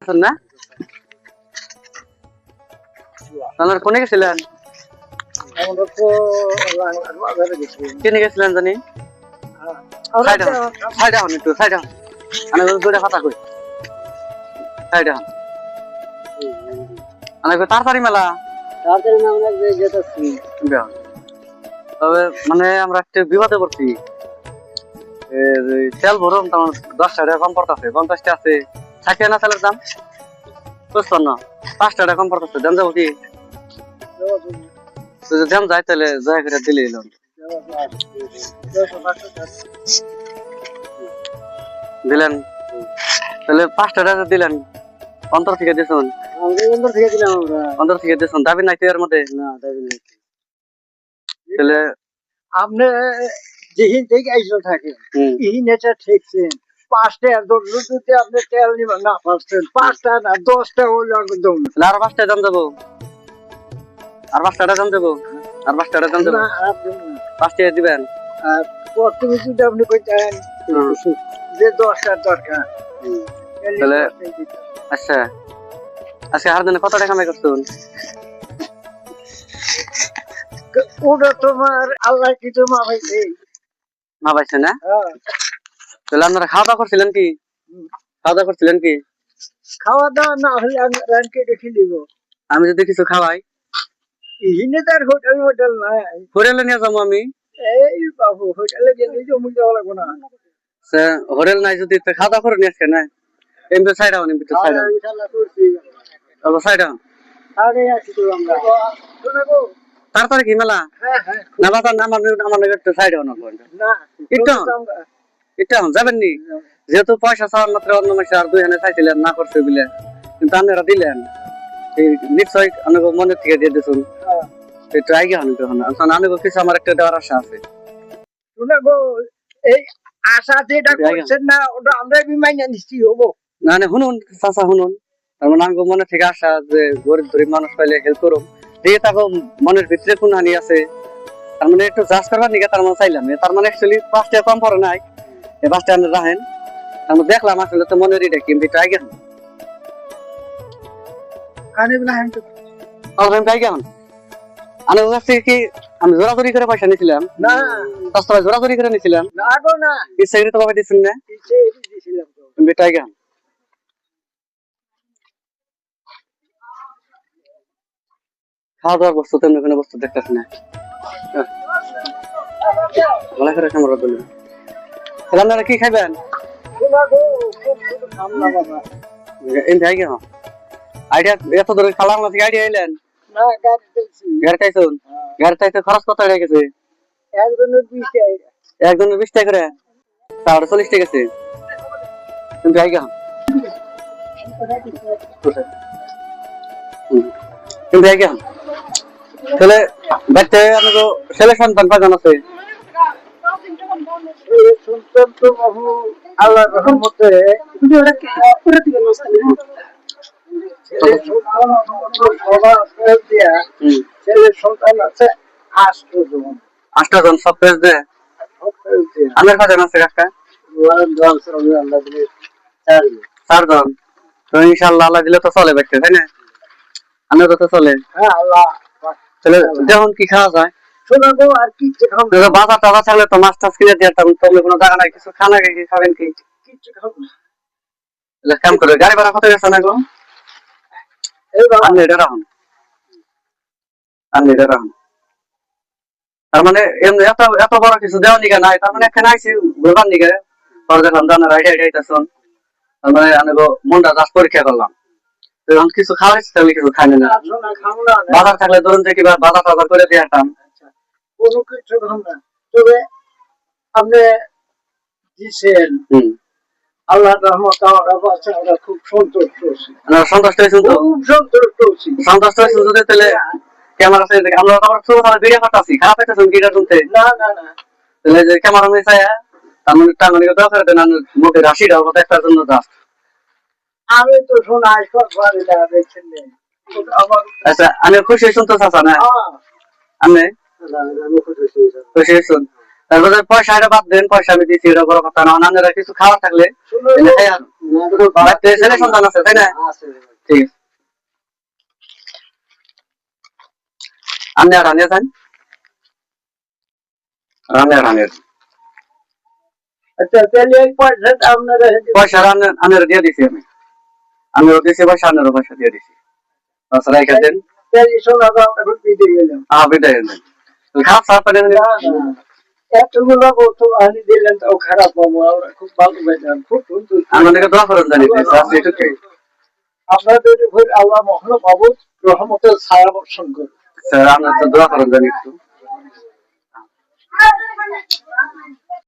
না আপনার কোনে গেছিলেন? কিনে গেছিলেন জানি তাড়াতাড়ি মেলা তবে মানে আমরা একটা বিপদে পড়ছি। তেল ভরুন তোমার 10 টাকা কম পড়তেছে, 50 টা আছে থাকে না তেলের দাম বুঝলাম না, 5 টাকা কম পড়তেছে। দাম যাবো কি দাম যায় তাহলে জয় করে দিলে দিলেন তাহলে 5 টাকা দিলেন, অন্তর থেকে দিয়েছেন অন্তর থেকে দিয়েছেন। দাবি নাই তো এর মধ্যে না, দাবি নাই তাহলে আপনি যেদিন থেকে আইসো থাকে ইহিন এটা ঠিকছেন 5 টাকা দৌড়তে আপনি তেল নিবেন না পারছেন 5 টাকা না 10 টাকা হলে দৌড় আর 5 টাকা দাম যাবো, আর 5 টাকা দাম যাবো, আর 5 টাকা দাম যাবো, 5 টাকা দিবেন। আর প্রথমে যদি আপনি কইতেন যে 10 টাকা দরকার তাহলে আচ্ছা আজকে আর দিনে কত টাকা কামাই করছেন? ওটা তোমার আল্লাহ কিছু মাপাইছে মাপাইছে না? তাহলে আপনারা খাওয়া দাওয়া করছিলেন কি? খাওয়া দাওয়া করছিলেন কি? খাওয়া দাওয়া না হলে আমি রানকে দেখে দিব। আমি যদি কিছু খাওয়াই ইহিনে তার হোটেল হোটেল নাই, হোটেলে নিয়ে যাবো আমি। এই বাবু হোটেলে গেলে জমি যাওয়া লাগবো না। হোটেল নাই যদি খাওয়া দাওয়া করে নিয়ে আসছে না এমনি সাইড হন, এমনি সাইড হন সাইড হন। তারপরে কি মেলা না বাবা না আমার একটু সাইড হন একটু হন যাবেন নি, যেহেতু পয়সা চাওয়ার মাত্র অন্য মাসে আর 2 হানে চাইছিলেন না করছে বলে, কিন্তু আপনারা দিলেন নিশ্চয় অনেক মনের থেকে দিয়ে দিয়েছেন। একটু আগে হন একটু হন অনেক কিছু আমার একটা দেওয়ার আশা আছে। এই আশা যেটা করছেন না ওটা আমরা বিমাইনা নিশ্চয়ই হবো না না শুনুন চাচা শুনুন, তার মানে আমার মনে থেকে আশা যে গরিব গরিব মানুষ পাইলে হেল্প করো দিয়ে তাকে মনের ভিতরে কোন হানি আছে তার মানে একটু জাজ করবার নিকে তার মানে চাইলাম। তার মানে অ্যাকচুয়ালি 5 টাকা কম পড়ে নাই, এই 5 টাকা রাখেন আমি দেখলাম আসলে তো মনের এটা কিন্তু একটু আগে হন আমি কি আমি জোরাজোরি করে পয়সা নিয়েছিলাম না, জোরাজোরি করে নিয়েছিলাম না গো না, ইচ্ছা তো বাবা দিচ্ছেন না তুমি এটা আগে খাওয়া দাওয়ার বস্তু তেমনি কোনো বস্তু দেখতেছি না। আপনারা কি খাইবেন? আইডিয়া এত দূরে খালাম না আইডিয়া এলেন গাড়ি খাইছুন, গাড়ি খাইতে খরচ কত হয়ে গেছে? একজনের 20 টাকা করে, তাহলে 40 টাকা গেছে। তুমি আইগা তুমি আইগা তাহলে বাচ্চা আপনাকে ছেলে সন্তান কয়জন আছে? আল্লাহর রহমতে ছেলের সন্তান আছে 8 জন। 8 জন সব পেজ দে আমার কয়জন আছে কাকা? 4 জন। তো ইনশাআল্লাহ আল্লাহ দিলে তো চলে বাচ্চা তাই না? আমরা তো চলে। হ্যাঁ আল্লাহ তাহলে যখন কি খাওয়া যায় শোনাবো আর কি খাবো, বাজার টাকা থাকলে তো মাছ টাছ কিনে দিয়ে তখন তোমরা কোনো জায়গা নাই কিছু খানা কি খাবেন কি? কিচ্ছু খাবো না কাম করে গাড়ি ভাড়া কত গেছে না গো? আপনি এটা রাখুন, আপনি এটা রাখুন। তার মানে এমনি এত এত বড় কিছু দেওয়ার নিকে নাই, তার মানে এখানে আইসি ঘুরবার নিকে পরে যখন জানার আইডিয়া আইডিয়াইতেছেন তার মানে আমি মনটা জাস্ট পরীক্ষা করলাম যখন কিছু খাওয়াইছি তাহলে কিছু খাই না। বাজার থাকলে ধরুন যে কিবা বাজার টাজার করে দিয়ে আসতাম। কোনো কিছু খাবো না, তবে আপনি দিচ্ছেন আল্লাহর রহমতে আমরা খুব সন্তুষ্ট হচ্ছি। সন্তুষ্ট হয়েছেন তো? খুব সন্তুষ্ট হচ্ছি। সন্তুষ্ট হয়েছেন যদি তাহলে ক্যামেরা সাইড থেকে আমরা আবার ছোট ছোট ভিডিও করতেছি, খারাপ হইতেছেন কি এটা শুনতে? না না না, তাহলে যে ক্যামেরা মিস হয় তার মানে তার মানে কথা করে দেন মুখে রাশি দাও কথা একটার জন্য জাস্ট আমি তো শোনাই সব পারি না দেখছেন আমার। আচ্ছা আমি খুশি শুনতে চাচ্ছা না আমি খুশি শুন তারপরে পয়সা এটা বাদ দেন, পয়সা আমি দিচ্ছি, এটা বড় কথা না। আপনারা কিছু খাওয়া থাকলে এনে খাই আর বাড়িতে ছেলে সন্তান আছে, তাই না? ঠিক আছে, আপনি আর আনিয়ে যান, রান্না রান্নার আচ্ছা তাহলে এই পয়সাটা আপনারা পয়সা আনার দিয়ে দিছি আমি, আমিও দিছি পয়সা, আপনারও পয়সা দিয়ে দিছি। তাছাড়া এখান দেন, তাহলে শোনা আমরা বিদায় গেলাম। বিদায় দেন। খারাপ সাপ করে দেন। এতগুলো বস্তু আনি দিলেন তাও খারাপ হবো, আমরা খুব ভালো পাইলাম, খুব সুন্দর। আমাদেরকে দোয়া করেন জানি এটুকুই। আপনাদের উপর আল্লাহ মহান মাবুদ রহমতের ছায়া বর্ষণ করুন। স্যার আপনার তো দোয়া করেন জানি একটু।